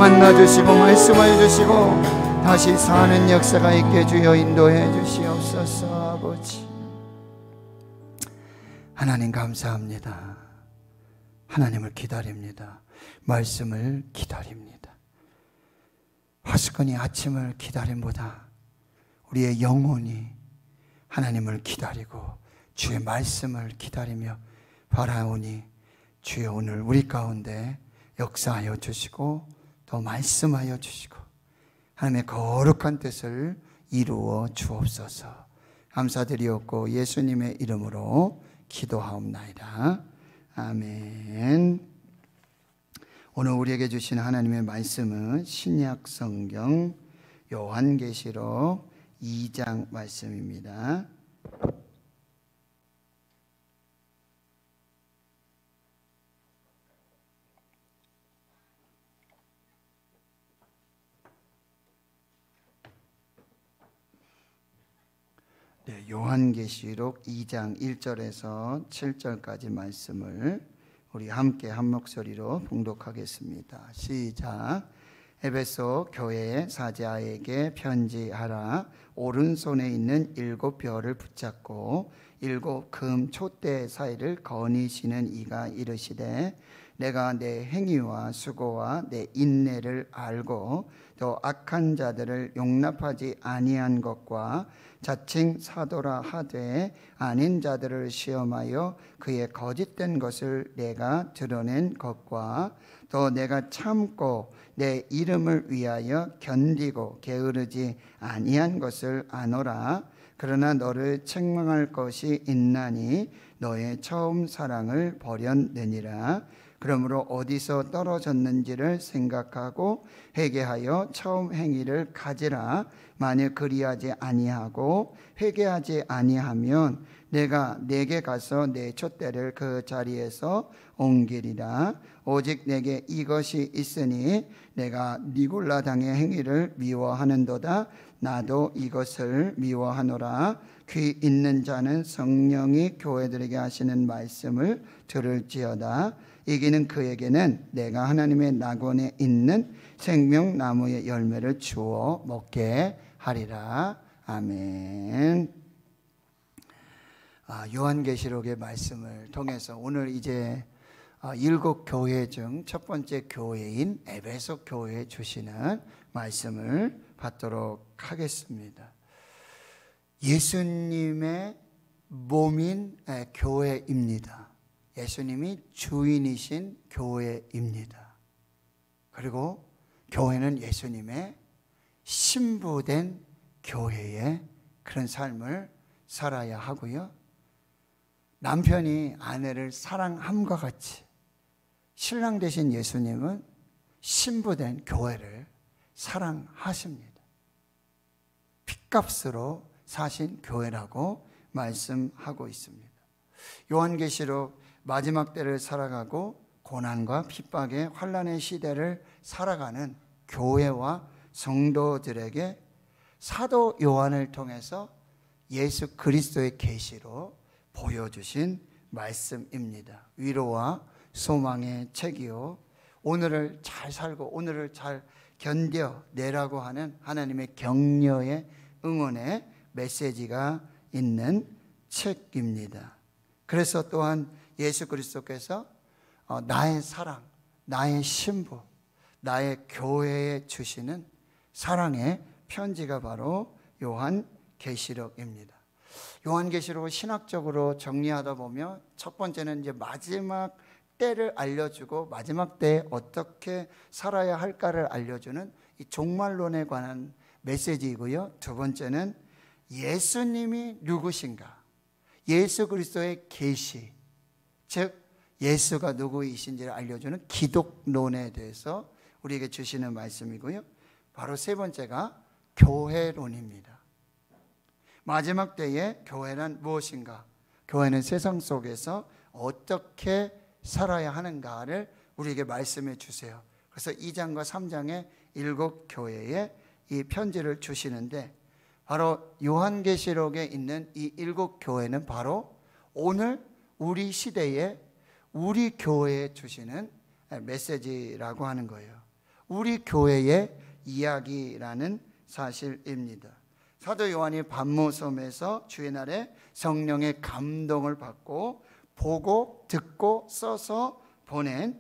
만나주시고 말씀해 주시고 다시 사는 역사가 있게 주여 인도해 주시옵소서. 아버지 하나님 감사합니다. 하나님을 기다립니다. 말씀을 기다립니다. 화수건이 아침을 기다림보다 우리의 영혼이 하나님을 기다리고 주의 말씀을 기다리며 바라오니 주여 오늘 우리 가운데 역사하여 주시고 또 말씀하여 주시고 하나님의 거룩한 뜻을 이루어 주옵소서. 감사드리옵고 예수님의 이름으로 기도하옵나이다. 아멘. 오늘 우리에게 주신 하나님의 말씀은 신약 성경 요한계시록 2장 말씀입니다. 네, 요한계시록 2장 1절에서 7절까지 말씀을 우리 함께 한 목소리로 봉독하겠습니다. 시작. 에베소 교회의 사자에게 편지하라. 오른손에 있는 7 별을 붙잡고 7 금 촛대 사이를 거니시는 이가 이르시되 내가 내 행위와 수고와 내 인내를 알고 또 악한 자들을 용납하지 아니한 것과 자칭 사도라 하되 아닌 자들을 시험하여 그의 거짓된 것을 내가 드러낸 것과 또 내가 참고 내 이름을 위하여 견디고 게으르지 아니한 것을 아노라. 그러나 너를 책망할 것이 있나니 너의 처음 사랑을 버렸느니라. 그러므로 어디서 떨어졌는지를 생각하고 회개하여 처음 행위를 가지라. 만일 그리하지 아니하고 회개하지 아니하면 내가 내게 가서 내 촛대를 그 자리에서 옮기리라. 오직 내게 이것이 있으니 내가 니골라 당의 행위를 미워하는도다. 나도 이것을 미워하노라. 귀 있는 자는 성령이 교회들에게 하시는 말씀을 들을지어다. 이기는 그에게는 내가 하나님의 낙원에 있는 생명나무의 열매를 주어 먹게 하리라. 아멘. 요한계시록의 말씀을 통해서 오늘 이제 7 교회 중 첫 번째 교회인 에베소 교회에 주시는 말씀을 받도록 하겠습니다. 예수님의 몸인 교회입니다. 예수님이 주인이신 교회입니다. 그리고 교회는 예수님의 신부된 교회의 그런 삶을 살아야 하고요. 남편이 아내를 사랑함과 같이 신랑 되신 예수님은 신부된 교회를 사랑하십니다. 핏값으로 사신 교회라고 말씀하고 있습니다. 요한계시록 마지막 때를 살아가고 고난과 핍박의 환난의 시대를 살아가는 교회와 성도들에게 사도 요한을 통해서 예수 그리스도의 계시로 보여주신 말씀입니다. 위로와 소망의 책이요 오늘을 잘 살고 오늘을 잘 견뎌내라고 하는 하나님의 격려의 응원의 메시지가 있는 책입니다. 그래서 또한 예수 그리스도께서 나의 사랑, 나의 신부, 나의 교회에 주시는 사랑의 편지가 바로 요한계시록입니다. 요한계시록을 신학적으로 정리하다 보면 첫 번째는 이제 마지막 때를 알려주고 마지막 때에 어떻게 살아야 할까를 알려주는 이 종말론에 관한 메시지이고요. 두 번째는 예수님이 누구신가, 예수 그리스도의 계시, 즉 예수가 누구이신지를 알려주는 기독론에 대해서 우리에게 주시는 말씀이고요. 바로 세 번째가 교회론입니다. 마지막 때에 교회는 무엇인가? 교회는 세상 속에서 어떻게 살아야 하는가를 우리에게 말씀해 주세요. 그래서 2장과 3장의 7 교회에 이 편지를 주시는데 바로 요한계시록에 있는 이 7 교회는 바로 오늘 우리 시대에 우리 교회에 주시는 메시지라고 하는 거예요. 우리 교회의 이야기라는 사실입니다. 사도 요한이 반모섬에서 주의 날에 성령의 감동을 받고 보고 듣고 써서 보낸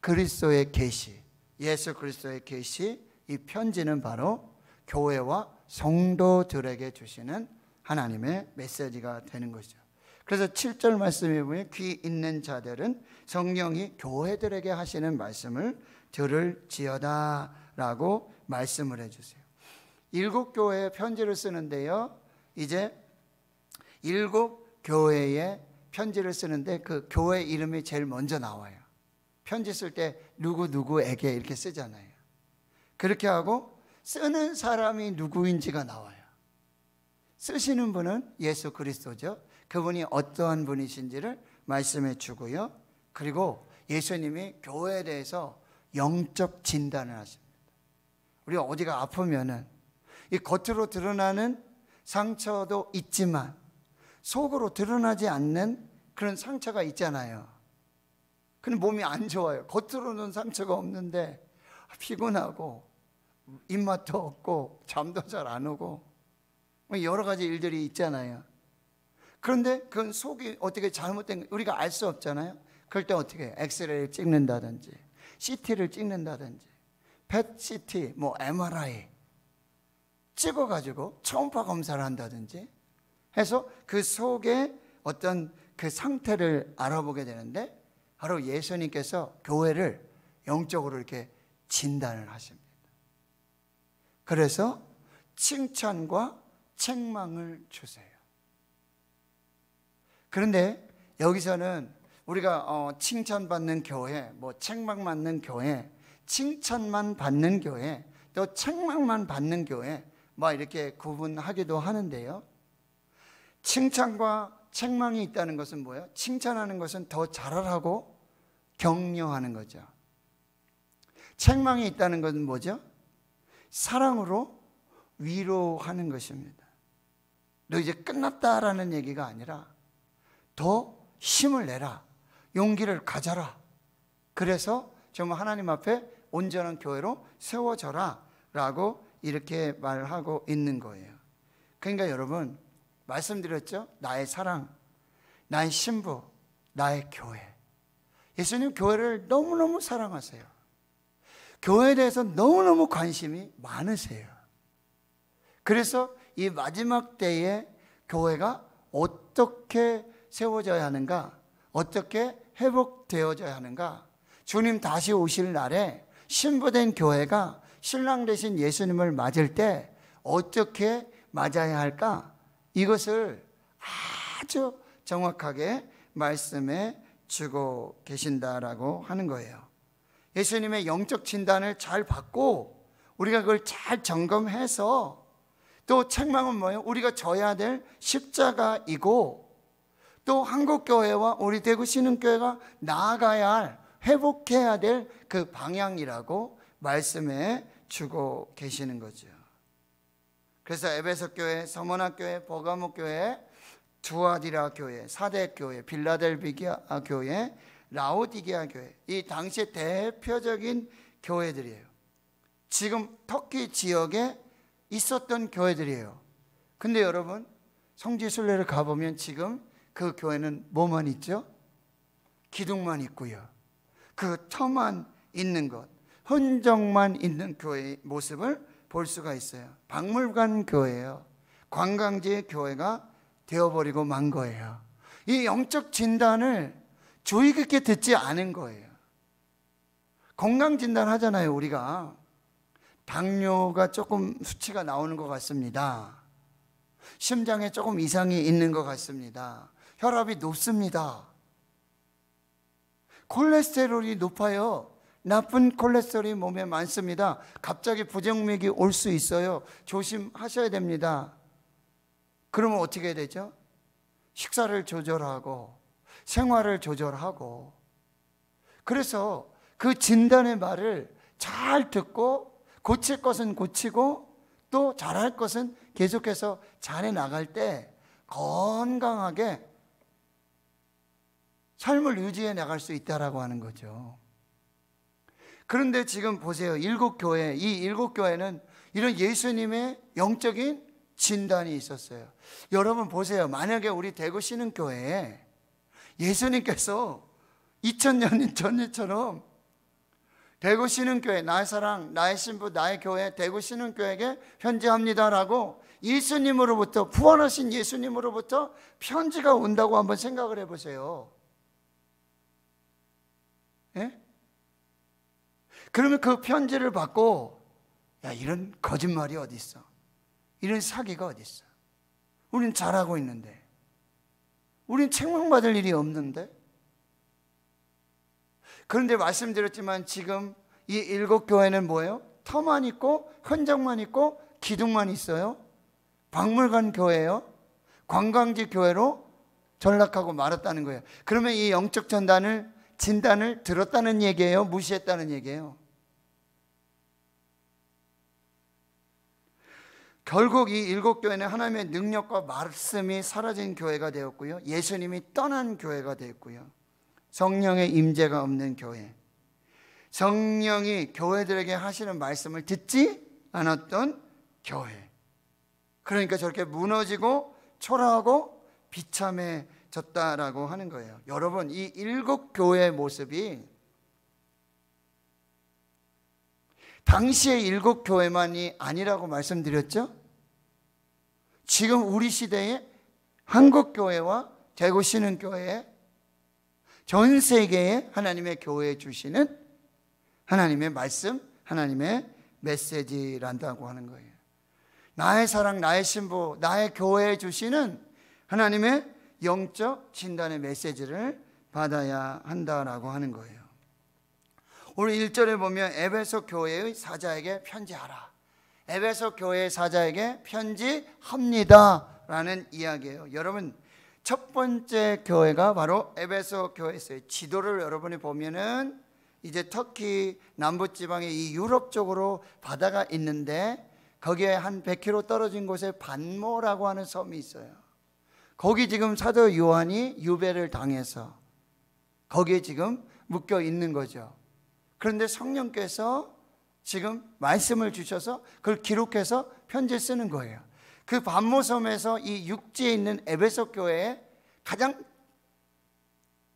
그리스도의 계시, 예수 그리스도의 계시, 이 편지는 바로 교회와 성도들에게 주시는 하나님의 메시지가 되는 것이죠. 그래서 7절 말씀에 보면 귀 있는 자들은 성령이 교회들에게 하시는 말씀을 들을지어다 라고 말씀을 해주세요. 7교회에 편지를 쓰는데요, 이제 7교회에 편지를 쓰는데 그 교회 이름이 제일 먼저 나와요. 편지 쓸 때 누구누구에게 이렇게 쓰잖아요. 그렇게 하고 쓰는 사람이 누구인지가 나와요. 쓰시는 분은 예수 그리스도죠. 그분이 어떠한 분이신지를 말씀해 주고요. 그리고 예수님이 교회에 대해서 영적 진단을 하십니다. 우리가 어디가 아프면은 이 겉으로 드러나는 상처도 있지만 속으로 드러나지 않는 그런 상처가 있잖아요. 근데 몸이 안 좋아요. 겉으로는 상처가 없는데 피곤하고 입맛도 없고 잠도 잘 안 오고 여러 가지 일들이 있잖아요. 그런데 그건 속이 어떻게 잘못된 우리가 알 수 없잖아요. 그럴 때 어떻게 해요? 엑스레이를 찍는다든지 CT를 찍는다든지 펫CT, MRI 찍어가지고 초음파 검사를 한다든지 해서 그 속에 어떤 그 상태를 알아보게 되는데, 바로 예수님께서 교회를 영적으로 이렇게 진단을 하십니다. 그래서 칭찬과 책망을 주세요. 그런데 여기서는 우리가 칭찬받는 교회, 책망받는 교회, 칭찬만 받는 교회, 또 책망만 받는 교회, 이렇게 구분하기도 하는데요. 칭찬과 책망이 있다는 것은 뭐예요? 칭찬하는 것은 더 잘하라고 격려하는 거죠. 책망이 있다는 것은 뭐죠? 사랑으로 위로하는 것입니다. 너 이제 끝났다라는 얘기가 아니라 더 힘을 내라, 용기를 가져라. 그래서 정말 하나님 앞에 온전한 교회로 세워져라 라고 이렇게 말하고 있는 거예요. 그러니까 여러분, 말씀드렸죠? 나의 사랑, 나의 신부, 나의 교회. 예수님 교회를 너무너무 사랑하세요. 교회에 대해서 너무너무 관심이 많으세요. 그래서 이 마지막 때에 교회가 어떻게 세워져야 하는가, 어떻게 회복되어져야 하는가, 주님 다시 오실 날에 신부된 교회가 신랑 되신 예수님을 맞을 때 어떻게 맞아야 할까, 이것을 아주 정확하게 말씀해 주고 계신다라고 하는 거예요. 예수님의 영적 진단을 잘 받고 우리가 그걸 잘 점검해서, 또 책망은 뭐예요? 우리가 져야 될 십자가이고, 또 한국교회와 우리 대구 신흥교회가 나아가야 할, 회복해야 될 그 방향이라고 말씀해 주고 계시는 거죠. 그래서 에베소 교회, 서머나 교회, 버가모 교회, 두아디라 교회, 사대 교회, 빌라델비아 교회, 라오디게아 교회, 이 당시의 대표적인 교회들이에요. 지금 터키 지역에 있었던 교회들이에요. 근데 여러분, 성지순례를 가보면 지금 그 교회는 뭐만 있죠? 기둥만 있고요, 그 터만 있는 것, 흔적만 있는 교회의 모습을 볼 수가 있어요. 박물관 교회예요. 관광지의 교회가 되어버리고 만 거예요. 이 영적 진단을 주의 깊게 듣지 않은 거예요. 건강 진단 하잖아요. 우리가 당뇨가 조금 수치가 나오는 것 같습니다. 심장에 조금 이상이 있는 것 같습니다. 혈압이 높습니다. 콜레스테롤이 높아요. 나쁜 콜레스테롤이 몸에 많습니다. 갑자기 부정맥이 올 수 있어요. 조심하셔야 됩니다. 그러면 어떻게 해야 되죠? 식사를 조절하고 생활을 조절하고, 그래서 그 진단의 말을 잘 듣고 고칠 것은 고치고 또 잘할 것은 계속해서 잘해 나갈 때 건강하게 삶을 유지해 나갈 수 있다라고 하는 거죠. 그런데 지금 보세요. 일곱 교회, 이 일곱 교회는 이런 예수님의 영적인 진단이 있었어요. 여러분 보세요. 만약에 우리 대구 신흥교회에 예수님께서 2000년 전일처럼 대구 신흥교회, 나의 사랑, 나의 신부, 나의 교회, 대구 신흥교회에게 편지합니다라고 예수님으로부터, 부활하신 예수님으로부터 편지가 온다고 한번 생각을 해보세요. 예? 그러면 그 편지를 받고, 야, 이런 거짓말이 어디 있어? 이런 사기가 어디 있어? 우린 잘하고 있는데, 우린 책망받을 일이 없는데. 그런데 말씀드렸지만 지금 이 일곱 교회는 뭐예요? 터만 있고 흔적만 있고 기둥만 있어요. 박물관 교회예요. 관광지 교회로 전락하고 말았다는 거예요. 그러면 이 영적 진단을 들었다는 얘기예요? 무시했다는 얘기예요? 결국 이 일곱 교회는 하나님의 능력과 말씀이 사라진 교회가 되었고요, 예수님이 떠난 교회가 되었고요, 성령의 임재가 없는 교회, 성령이 교회들에게 하시는 말씀을 듣지 않았던 교회. 그러니까 저렇게 무너지고 초라하고 비참해졌다라고 하는 거예요. 여러분, 이 일곱 교회의 모습이 당시의 일곱 교회만이 아니라고 말씀드렸죠? 지금 우리 시대의 한국교회와 대구 신흥교회, 전 세계에 하나님의 교회에 주시는 하나님의 말씀, 하나님의 메시지란다고 하는 거예요. 나의 사랑, 나의 신부, 나의 교회에 주시는 하나님의 영적 진단의 메시지를 받아야 한다라고 하는 거예요. 오늘 1절에 보면 에베소 교회의 사자에게 편지하라, 에베소 교회의 사자에게 편지합니다 라는 이야기예요. 여러분, 첫 번째 교회가 바로 에베소 교회였어요. 지도를 여러분이 보면은 이제 터키 남부지방의 이 유럽 쪽으로 바다가 있는데, 거기에 한 100km 떨어진 곳에 반모라고 하는 섬이 있어요. 거기 지금 사도 요한이 유배를 당해서 거기에 지금 묶여 있는 거죠. 그런데 성령께서 지금 말씀을 주셔서 그걸 기록해서 편지를 쓰는 거예요. 그 반모섬에서 이 육지에 있는 에베소 교회에 가장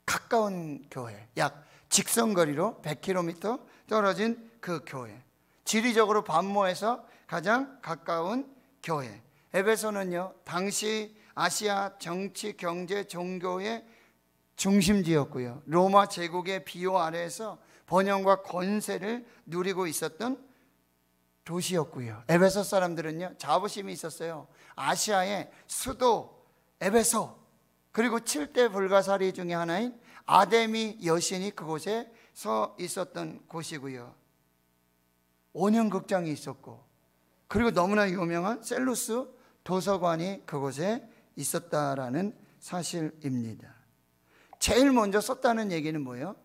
가까운 교회, 약 직선거리로 100km 떨어진 그 교회, 지리적으로 반모에서 가장 가까운 교회. 에베소는요, 당시 아시아 정치, 경제, 종교의 중심지였고요, 로마 제국의 비호 아래에서 번영과 권세를 누리고 있었던 도시였고요. 에베소 사람들은요, 자부심이 있었어요. 아시아의 수도 에베소, 그리고 7대 불가사리 중에 하나인 아데미 여신이 그곳에 서 있었던 곳이고요, 온현극장이 있었고, 그리고 너무나 유명한 셀루스 도서관이 그곳에 있었다라는 사실입니다. 제일 먼저 썼다는 얘기는 뭐예요?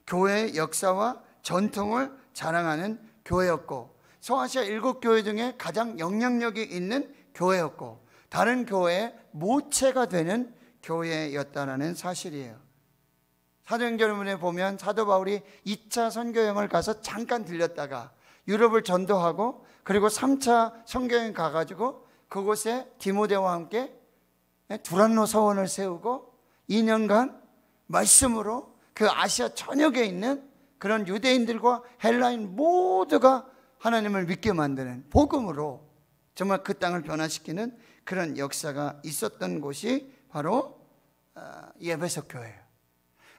교회의 역사와 전통을 자랑하는 교회였고, 소아시아 7교회 중에 가장 영향력이 있는 교회였고, 다른 교회의 모체가 되는 교회였다는 사실이에요. 사도행전에 보면 사도 바울이 2차 선교여행을 가서 잠깐 들렸다가 유럽을 전도하고, 그리고 3차 선교여행 가가지고 그곳에 디모데와 함께 두란노 서원을 세우고 2년간 말씀으로 그 아시아 전역에 있는 그런 유대인들과 헬라인 모두가 하나님을 믿게 만드는 복음으로 정말 그 땅을 변화시키는 그런 역사가 있었던 곳이 바로 이 에베소 교회예요.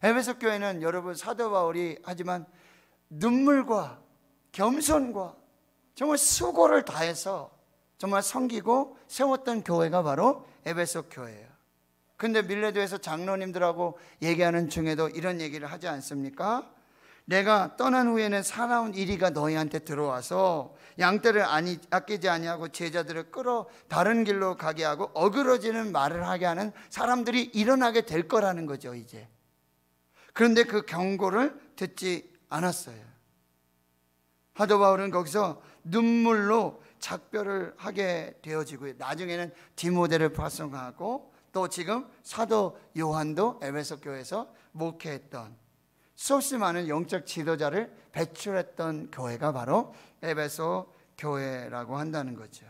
에베소 교회는 여러분, 사도 바울이 하지만 눈물과 겸손과 정말 수고를 다해서 정말 섬기고 세웠던 교회가 바로 에베소 교회예요. 근데 밀레도에서 장로님들하고 얘기하는 중에도 이런 얘기를 하지 않습니까? 내가 떠난 후에는 사나운 이리가 너희한테 들어와서 양떼를 아끼지 아니하고 제자들을 끌어 다른 길로 가게 하고 어그러지는 말을 하게 하는 사람들이 일어나게 될 거라는 거죠, 이제. 그런데 그 경고를 듣지 않았어요. 사도 바울은 거기서 눈물로 작별을 하게 되어지고요, 나중에는 디모데를 파송하고, 또 지금 사도 요한도 에베소 교회에서 목회했던, 수없이 많은 영적 지도자를 배출했던 교회가 바로 에베소 교회라고 한다는 거죠.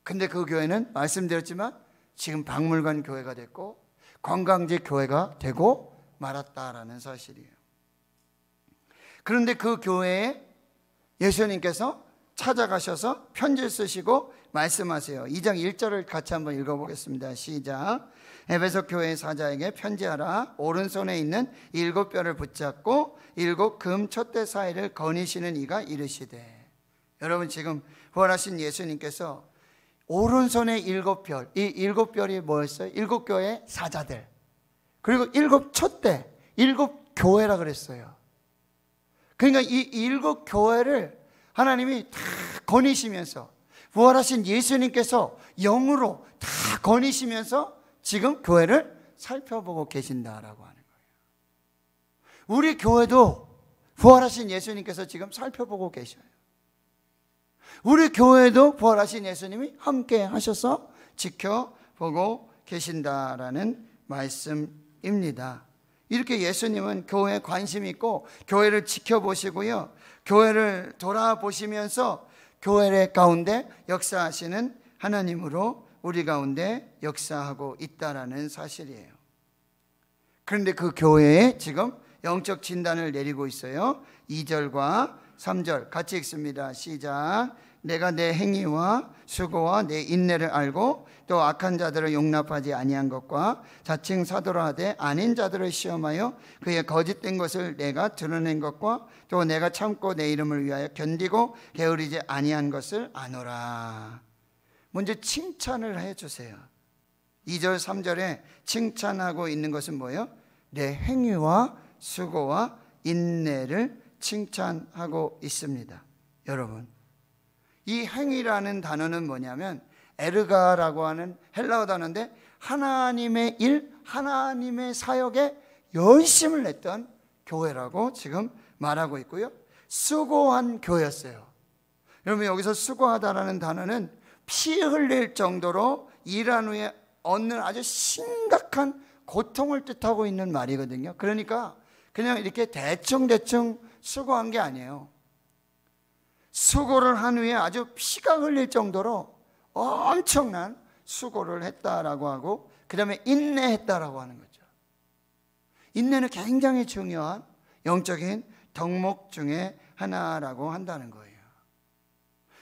근데 그 교회는 말씀드렸지만 지금 박물관 교회가 됐고 관광지 교회가 되고 말았다라는 사실이에요. 그런데 그 교회에 예수님께서 찾아가셔서 편지를 쓰시고 말씀하세요. 2장 1절을 같이 한번 읽어보겠습니다. 시작. 에베소 교회 사자에게 편지하라. 오른손에 있는 7뼈를 붙잡고 7 금 촛대 사이를 거니시는 이가 이르시되. 여러분, 지금 부활하신 예수님께서 오른손에 7별, 이 7별이 뭐였어요? 7교회 사자들, 그리고 7 촛대, 7 교회라 그랬어요. 그러니까 이 7 교회를 하나님이 다 거니시면서, 부활하신 예수님께서 영으로 다 거니시면서 지금 교회를 살펴보고 계신다라고 하는 거예요. 우리 교회도 부활하신 예수님께서 지금 살펴보고 계셔요. 우리 교회도 부활하신 예수님이 함께 하셔서 지켜보고 계신다라는 말씀입니다. 이렇게 예수님은 교회에 관심 있고 교회를 지켜보시고요, 교회를 돌아보시면서 교회 가운데 역사하시는 하나님으로 우리 가운데 역사하고 있다라는 사실이에요. 그런데 그 교회에 지금 영적 진단을 내리고 있어요. 2절과 3절 같이 읽습니다. 시작. 내가 내 행위와 수고와 내 인내를 알고 또 악한 자들을 용납하지 아니한 것과 자칭 사도라 하되 아닌 자들을 시험하여 그의 거짓된 것을 내가 드러낸 것과 또 내가 참고 내 이름을 위하여 견디고 게으르지 아니한 것을 아노라. 먼저 칭찬을 해주세요. 2절 3절에 칭찬하고 있는 것은 뭐예요? 내 행위와 수고와 인내를 칭찬하고 있습니다. 여러분, 이 행위라는 단어는 뭐냐면 에르가라고 하는 헬라어 단어인데 하나님의 일, 하나님의 사역에 열심을 냈던 교회라고 지금 말하고 있고요, 수고한 교회였어요. 여러분, 여기서 수고하다라는 단어는 피 흘릴 정도로 일한 후에 얻는 아주 심각한 고통을 뜻하고 있는 말이거든요. 그러니까 그냥 이렇게 대충 수고한 게 아니에요. 수고를 한 후에 아주 피가 흘릴 정도로 엄청난 수고를 했다라고 하고, 그 다음에 인내했다라고 하는 거죠. 인내는 굉장히 중요한 영적인 덕목 중에 하나라고 한다는 거예요.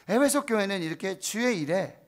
에베소 교회는 이렇게 주의 일에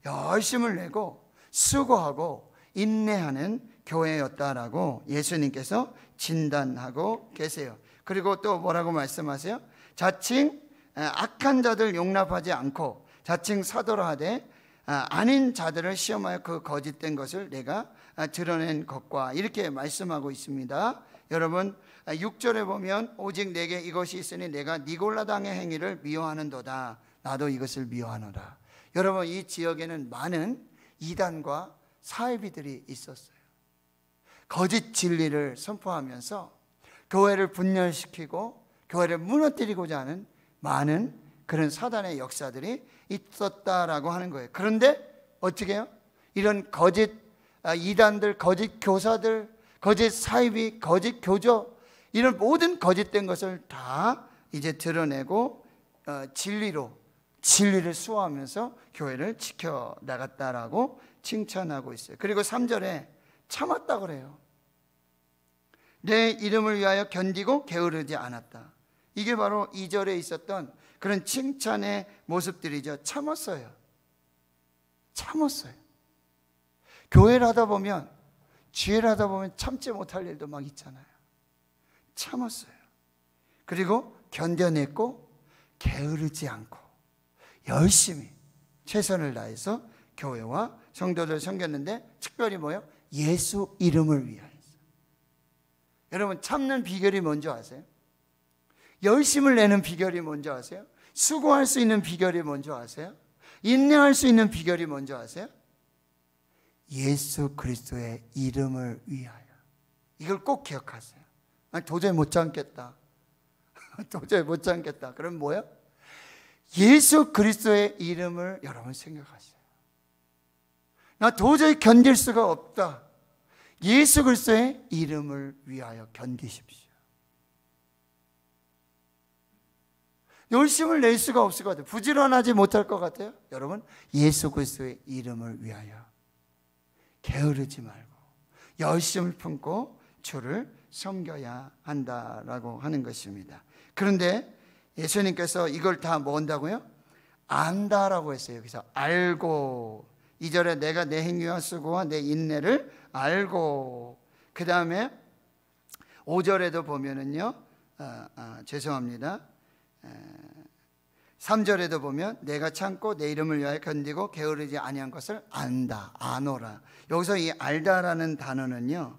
열심을 내고 수고하고 인내하는 교회였다라고 예수님께서 진단하고 계세요. 그리고 또 뭐라고 말씀하세요? 자칭 악한 자들 용납하지 않고 자칭 사도라 하되 아닌 자들을 시험하여 그 거짓된 것을 내가 드러낸 것과 이렇게 말씀하고 있습니다. 여러분, 6절에 보면 오직 내게 이것이 있으니 내가 니골라당의 행위를 미워하는도다. 나도 이것을 미워하노라. 여러분, 이 지역에는 많은 이단과 사이비들이 있었어요. 거짓 진리를 선포하면서 교회를 분열시키고 교회를 무너뜨리고자 하는 많은 그런 사단의 역사들이 있었다라고 하는 거예요. 그런데 어떻게 해요? 이런 거짓 이단들, 거짓 교사들, 거짓 사이비, 거짓 교조, 이런 모든 거짓된 것을 다 이제 드러내고 진리를 수호하면서 교회를 지켜나갔다라고 칭찬하고 있어요. 그리고 3절에 참았다 그래요. 내 이름을 위하여 견디고 게으르지 않았다. 이게 바로 2절에 있었던 그런 칭찬의 모습들이죠. 참았어요. 교회를 하다 보면, 지혜를 하다 보면 참지 못할 일도 막 있잖아요. 참았어요. 그리고 견뎌냈고 게으르지 않고 열심히 최선을 다해서 교회와 성도들 섬겼는데, 특별히 뭐예요? 예수 이름을 위하여. 여러분, 참는 비결이 뭔지 아세요? 열심을 내는 비결이 뭔지 아세요? 수고할 수 있는 비결이 뭔지 아세요? 인내할 수 있는 비결이 뭔지 아세요? 예수 그리스도의 이름을 위하여. 이걸 꼭 기억하세요. 아니, 도저히 못 참겠다. 그럼 뭐예요? 예수 그리스도의 이름을 여러분 생각하세요. 나 도저히 견딜 수가 없다. 예수 그리스도의 이름을 위하여 견디십시오. 열심을 낼 수가 없을 것 같아요. 부지런하지 못할 것 같아요. 여러분, 예수 그리스도의 이름을 위하여 게으르지 말고 열심을 품고 주를 섬겨야 한다라고 하는 것입니다. 그런데 예수님께서 이걸 다 뭐 한다고요? 안다라고 했어요. 여기서 알고, 2절에 내가 내 행위와 수고와 내 인내를 알고, 그 다음에 5절에도 보면은요, 죄송합니다. 3절에도 보면 내가 참고 내 이름을 위하여 견디고 게으르지 아니한 것을 안다, 아노라. 여기서 이 알다라는 단어는요,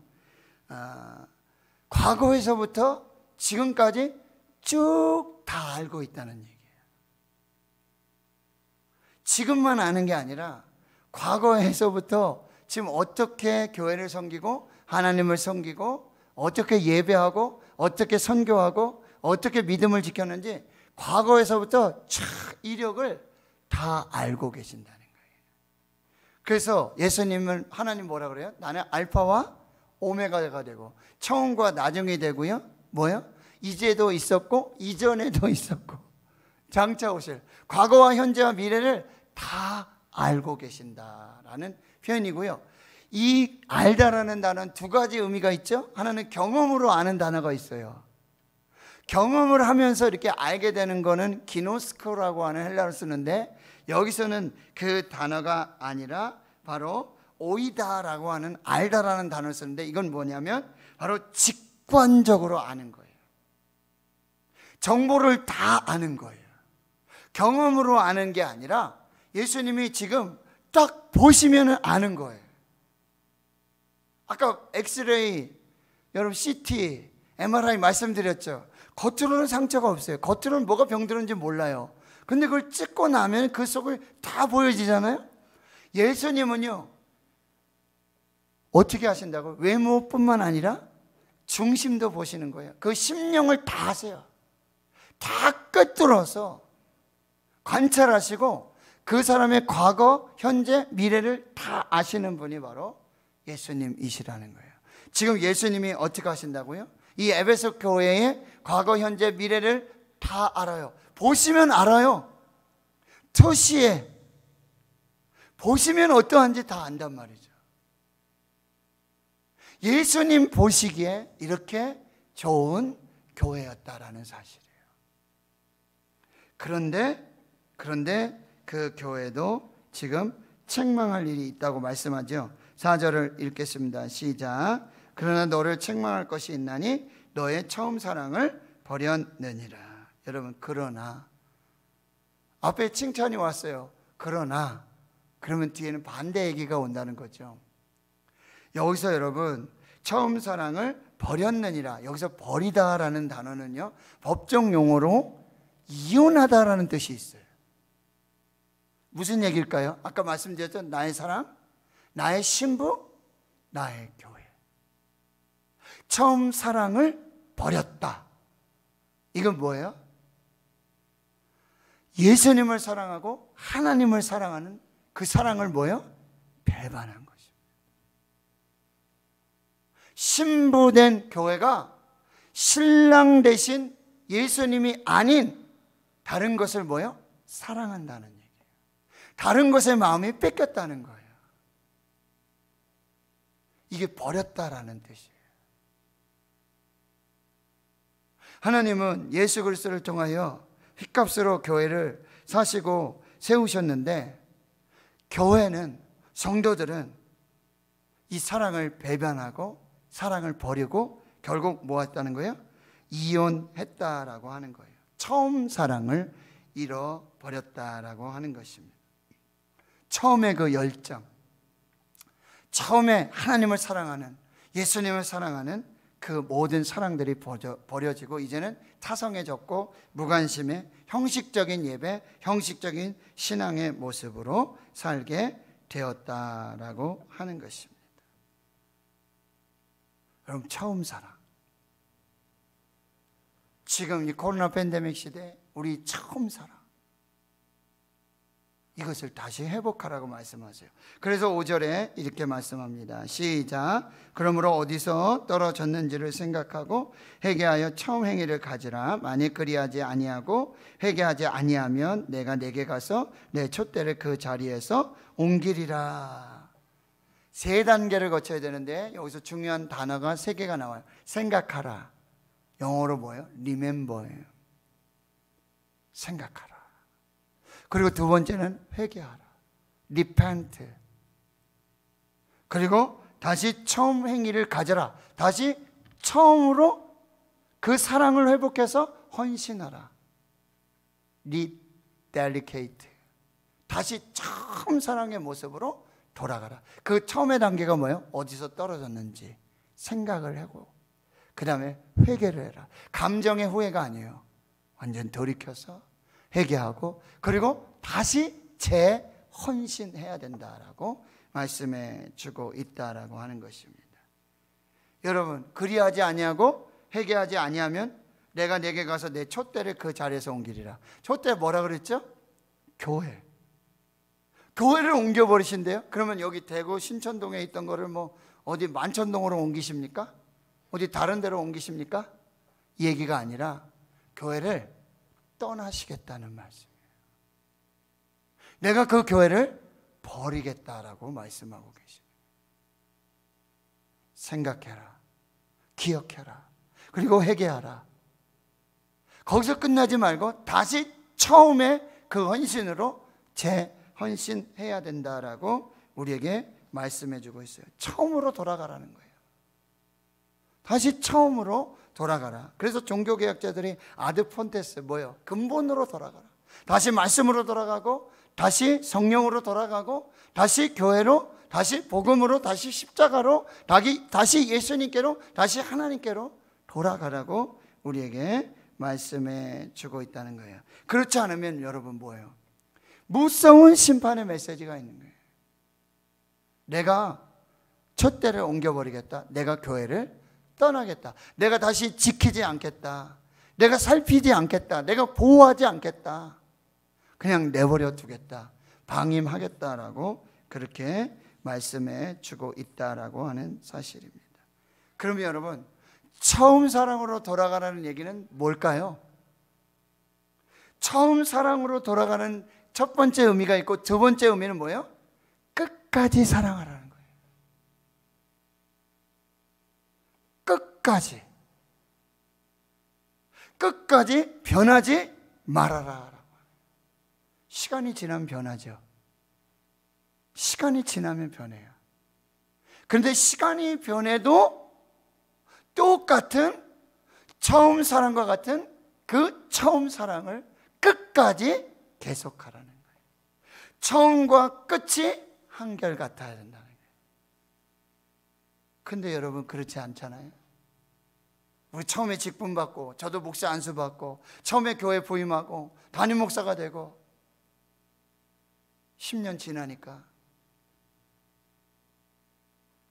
과거에서부터 지금까지 쭉 다 알고 있다는 얘기예요. 지금만 아는 게 아니라 과거에서부터 지금 어떻게 교회를 섬기고 하나님을 섬기고 어떻게 예배하고 어떻게 선교하고 어떻게 믿음을 지켰는지 과거에서부터 쫙 이력을 다 알고 계신다는 거예요. 그래서 예수님은, 하나님 뭐라 그래요? 나는 알파와 오메가가 되고 처음과 나중이 되고요, 뭐요? 이제도 있었고 이전에도 있었고 장차 오실, 과거와 현재와 미래를 다 알고 계신다라는 표현이고요. 이 알다라는 단어는 두 가지 의미가 있죠. 하나는 경험으로 아는 단어가 있어요. 경험을 하면서 이렇게 알게 되는 거는 기노스코라고 하는 헬라어를 쓰는데, 여기서는 그 단어가 아니라 바로 오이다라고 하는 알다라는 단어를 쓰는데, 이건 뭐냐면 바로 직관적으로 아는 거예요. 정보를 다 아는 거예요. 경험으로 아는 게 아니라 예수님이 지금 딱 보시면 아는 거예요. 아까 엑스레이, 여러분 CT, MRI 말씀드렸죠. 겉으로는 상처가 없어요. 겉으로는 뭐가 병들었는지 몰라요. 근데 그걸 찍고 나면 그 속을 다 보여지잖아요. 예수님은요, 어떻게 하신다고? 외모뿐만 아니라 중심도 보시는 거예요. 그 심령을 다 아세요. 다 꿰뚫어서 관찰하시고 그 사람의 과거, 현재, 미래를 다 아시는 분이 바로 예수님이시라는 거예요. 지금 예수님이 어떻게 하신다고요? 이 에베소 교회의 과거, 현재, 미래를 다 알아요. 보시면 알아요. 토시에 보시면 어떠한지 다 안단 말이죠. 예수님 보시기에 이렇게 좋은 교회였다라는 사실이에요. 그런데 그 교회도 지금 책망할 일이 있다고 말씀하죠. 4절을 읽겠습니다. 시작. 그러나 너를 책망할 것이 있나니 너의 처음 사랑을 버렸느니라. 여러분, 그러나 앞에 칭찬이 왔어요. 그러나, 그러면 뒤에는 반대 얘기가 온다는 거죠. 여기서 여러분, 처음 사랑을 버렸느니라, 여기서 버리다라는 단어는요, 법정 용어로 이혼하다라는 뜻이 있어요. 무슨 얘기일까요? 아까 말씀드렸죠. 나의 사랑, 나의 신부, 나의 교회. 처음 사랑을 버렸다. 이건 뭐예요? 예수님을 사랑하고 하나님을 사랑하는 그 사랑을 뭐예요? 배반한 것입니다. 신부된 교회가 신랑 대신 예수님이 아닌 다른 것을 뭐예요? 사랑한다는 얘기예요. 다른 것에 마음이 뺏겼다는 거예요. 이게 버렸다라는 뜻이에요. 하나님은 예수 그리스도를 통하여 핏값으로 교회를 사시고 세우셨는데, 교회는, 성도들은 이 사랑을 배반하고 사랑을 버리고 결국 뭐 했다는 거예요? 이혼했다라고 하는 거예요. 처음 사랑을 잃어버렸다라고 하는 것입니다. 처음에 그 열정, 처음에 하나님을 사랑하는, 예수님을 사랑하는 그 모든 사랑들이 버려지고 이제는 타성해졌고 무관심해 형식적인 예배, 형식적인 신앙의 모습으로 살게 되었다라고 하는 것입니다. 여러분, 처음 사랑. 지금 이 코로나 팬데믹 시대에 우리 처음 사랑, 이것을 다시 회복하라고 말씀하세요. 그래서 5절에 이렇게 말씀합니다. 시작. 그러므로 어디서 떨어졌는지를 생각하고 회개하여 처음 행위를 가지라. 만일 그리하지 아니하고 회개하지 아니하면 내가 내게 가서 내 촛대를 그 자리에서 옮기리라. 3단계를 거쳐야 되는데 여기서 중요한 단어가 3개가 나와요. 생각하라. 영어로 뭐예요? remember예요. 생각하라. 그리고 두 번째는 회개하라. repent. 그리고 다시 처음 행위를 가져라. 다시 처음으로 그 사랑을 회복해서 헌신하라. rededicate. 다시 처음 사랑의 모습으로 돌아가라. 그 처음의 단계가 뭐예요? 어디서 떨어졌는지 생각을 하고 그 다음에 회개를 해라. 감정의 후회가 아니에요. 완전 돌이켜서 회개하고 그리고 다시 재헌신해야 된다라고 말씀해 주고 있다라고 하는 것입니다. 여러분, 그리하지 아니하고 회개하지 아니하면 내가 내게 가서 내 촛대를 그 자리에서 옮기리라. 촛대 뭐라 그랬죠? 교회. 교회를 옮겨버리신대요. 그러면 여기 대구 신천동에 있던 거를 뭐 어디 만천동으로 옮기십니까? 어디 다른 데로 옮기십니까? 이 얘기가 아니라 교회를 떠나시겠다는 말씀이에요. 내가 그 교회를 버리겠다라고 말씀하고 계십니다. 생각해라. 기억해라. 그리고 회개하라. 거기서 끝나지 말고 다시 처음에 그 헌신으로 재헌신해야 된다라고 우리에게 말씀해 주고 있어요. 처음으로 돌아가라는 거예요. 다시 처음으로 돌아가라. 그래서 종교개혁자들이 아드폰테스 뭐예요? 근본으로 돌아가라. 다시 말씀으로 돌아가고 다시 성령으로 돌아가고 다시 교회로 다시 복음으로 다시 십자가로 다시 예수님께로 다시 하나님께로 돌아가라고 우리에게 말씀해 주고 있다는 거예요. 그렇지 않으면 여러분 뭐예요? 무서운 심판의 메시지가 있는 거예요. 내가 촛대를 옮겨버리겠다. 내가 교회를 떠나겠다. 내가 다시 지키지 않겠다. 내가 살피지 않겠다. 내가 보호하지 않겠다. 그냥 내버려 두겠다. 방임하겠다라고 그렇게 말씀해 주고 있다라고 하는 사실입니다. 그러면 여러분, 처음 사랑으로 돌아가라는 얘기는 뭘까요? 처음 사랑으로 돌아가는 첫 번째 의미가 있고 두 번째 의미는 뭐예요? 끝까지 사랑하라는 거예요. 끝까지 변하지 말아라. 시간이 지나면 변하죠. 시간이 지나면 변해요. 그런데 시간이 변해도 똑같은 처음 사랑과 같은 그 처음 사랑을 끝까지 계속하라는 거예요. 처음과 끝이 한결같아야 된다는 거예요. 근데 여러분 그렇지 않잖아요. 우리 처음에 직분 받고 저도 목사 안수 받고 처음에 교회 부임하고 담임 목사가 되고 10년 지나니까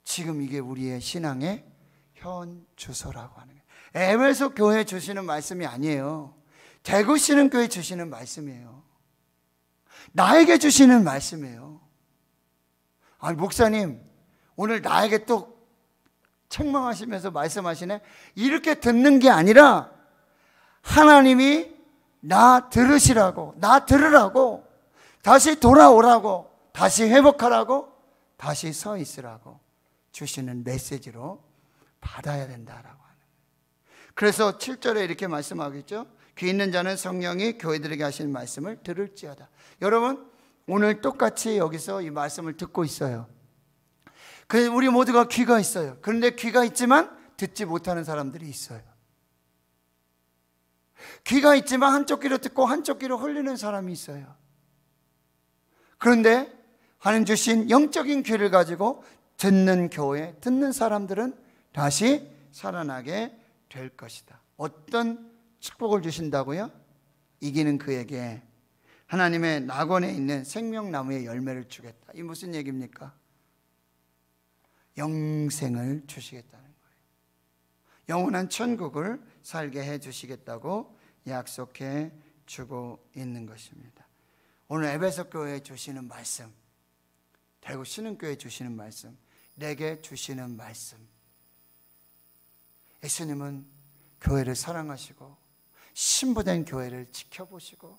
지금 이게 우리의 신앙의 현 주소라고 하는 거예요. 에베소 교회 주시는 말씀이 아니에요. 대구 신흥교회 주시는 말씀이에요. 나에게 주시는 말씀이에요. 아니 목사님 오늘 나에게 또 책망하시면서 말씀하시네. 이렇게 듣는 게 아니라 하나님이 나 들으시라고, 나 들으라고, 다시 돌아오라고, 다시 회복하라고, 다시 서 있으라고 주시는 메시지로 받아야 된다라고 하는 거예요. 그래서 7절에 이렇게 말씀하겠죠. 귀 있는 자는 성령이 교회들에게 하시는 말씀을 들을지어다. 여러분 오늘 똑같이 여기서 이 말씀을 듣고 있어요. 우리 모두가 귀가 있어요. 그런데 귀가 있지만 듣지 못하는 사람들이 있어요. 귀가 있지만 한쪽 귀로 듣고 한쪽 귀로 흘리는 사람이 있어요. 그런데 하나님 주신 영적인 귀를 가지고 듣는 교회, 듣는 사람들은 다시 살아나게 될 것이다. 어떤 축복을 주신다고요? 이기는 그에게 하나님의 낙원에 있는 생명나무의 열매를 주겠다. 이 무슨 얘기입니까? 영생을 주시겠다는 거예요. 영원한 천국을 살게 해 주시겠다고 약속해 주고 있는 것입니다. 오늘 에베소 교회에 주시는 말씀, 대구 신흥교회에 주시는 말씀, 내게 주시는 말씀. 예수님은 교회를 사랑하시고 신부된 교회를 지켜보시고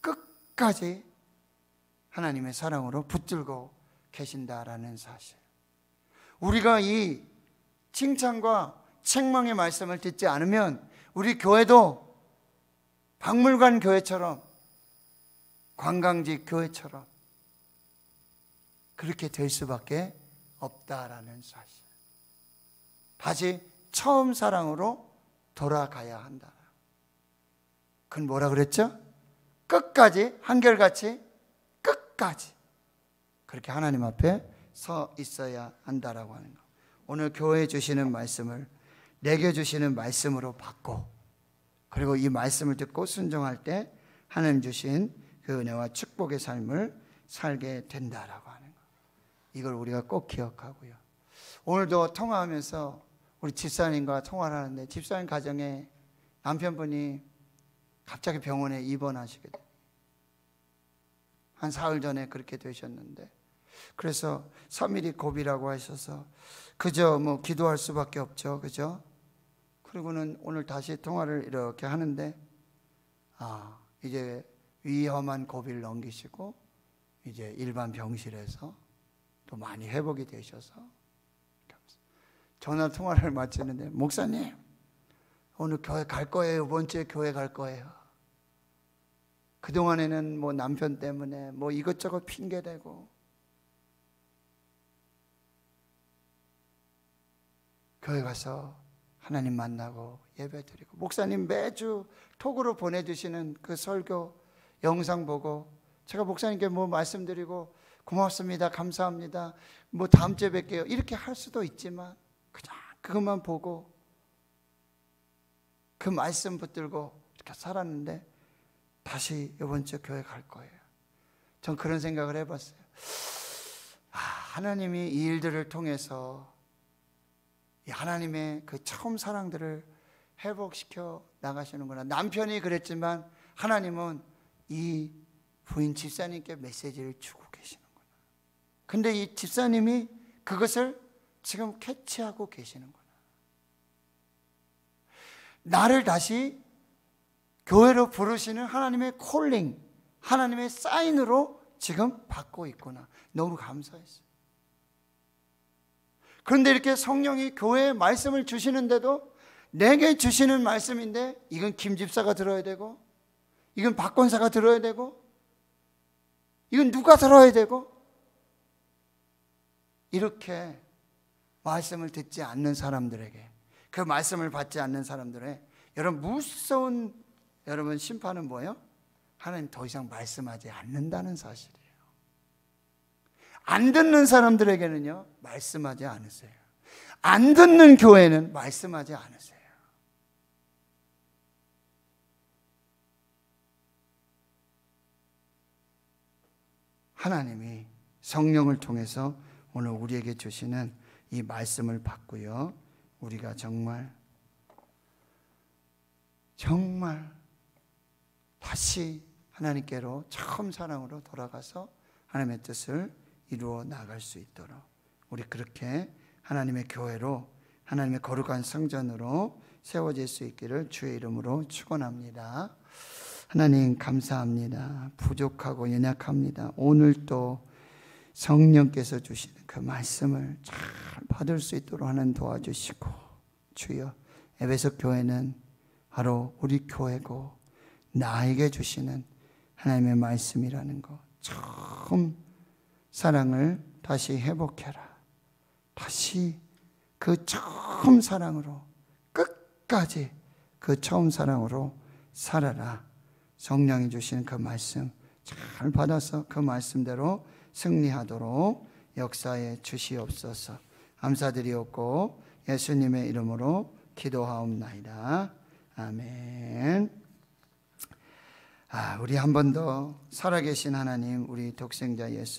끝까지 하나님의 사랑으로 붙들고 계신다라는 사실. 우리가 이 칭찬과 책망의 말씀을 듣지 않으면 우리 교회도 박물관 교회처럼, 관광지 교회처럼 그렇게 될 수밖에 없다라는 사실. 다시 처음 사랑으로 돌아가야 한다. 그건 뭐라 그랬죠? 끝까지, 한결같이 끝까지 그렇게 하나님 앞에 서 있어야 한다라고 하는 거. 오늘 교회에 주시는 말씀을 내게 주시는 말씀으로 받고, 그리고 이 말씀을 듣고 순종할 때 하나님 주신 그 은혜와 축복의 삶을 살게 된다라고 하는 거. 이걸 우리가 꼭 기억하고요. 오늘도 통화하면서 우리 집사님과 통화를 하는데, 집사님 가정에 남편분이 갑자기 병원에 입원하시게 돼요. 한 사흘 전에 그렇게 되셨는데, 그래서 3일이 고비라고 하셔서 그저 뭐 기도할 수밖에 없죠. 그죠? 그리고는 오늘 다시 통화를 이렇게 하는데, 이제 위험한 고비를 넘기시고 이제 일반 병실에서 또 많이 회복이 되셔서 전화 통화를 마치는데, 목사님 오늘 교회 갈 거예요. 이번 주에 교회 갈 거예요. 그동안에는 뭐 남편 때문에 뭐 이것저것 핑계대고 교회 가서 하나님 만나고 예배드리고, 목사님 매주 톡으로 보내주시는 그 설교 영상 보고 제가 목사님께 뭐 말씀드리고 고맙습니다, 감사합니다, 뭐 다음 주에 뵐게요 이렇게 할 수도 있지만, 그냥 그것만 보고 그 말씀 붙들고 이렇게 살았는데, 다시 이번 주 교회 갈 거예요. 전 그런 생각을 해봤어요. 하나님이 이 일들을 통해서 하나님의 그 처음 사랑들을 회복시켜 나가시는구나. 남편이 그랬지만 하나님은 이 부인 집사님께 메시지를 주고 계시는구나. 근데 이 집사님이 그것을 지금 캐치하고 계시는구나. 나를 다시 교회로 부르시는 하나님의 콜링, 하나님의 사인으로 지금 받고 있구나. 너무 감사했어요. 그런데 이렇게 성령이 교회에 말씀을 주시는데도 내게 주시는 말씀인데, 이건 김 집사가 들어야 되고, 이건 박 권사가 들어야 되고, 이건 누가 들어야 되고, 이렇게 말씀을 듣지 않는 사람들에게, 그 말씀을 받지 않는 사람들의 여러분 무서운 여러분 심판은 뭐예요? 하나님 더 이상 말씀하지 않는다는 사실이에요. 안 듣는 사람들에게는요 말씀하지 않으세요. 안 듣는 교회는 말씀하지 않으세요. 하나님이 성령을 통해서 오늘 우리에게 주시는 이 말씀을 받고요, 우리가 정말 다시 하나님께로 처음 사랑으로 돌아가서 하나님의 뜻을 이루어 나갈 수 있도록 우리 그렇게 하나님의 교회로, 하나님의 거룩한 성전으로 세워질 수 있기를 주의 이름으로 축원합니다. 하나님 감사합니다. 부족하고 연약합니다. 오늘 또 성령께서 주시는 그 말씀을 잘 받을 수 있도록 하나님 도와주시고, 주여 에베소 교회는 바로 우리 교회고 나에게 주시는 하나님의 말씀이라는 것, 처음 사랑을 다시 회복해라. 다시 그 처음 사랑으로, 끝까지 그 처음 사랑으로 살아라. 성령이 주시는 그 말씀 잘 받아서 그 말씀대로 승리하도록 역사에 주시옵소서. 감사드리옵고 예수님의 이름으로 기도하옵나이다. 아멘. 우리 한 번 더 살아계신 하나님, 우리 독생자 예수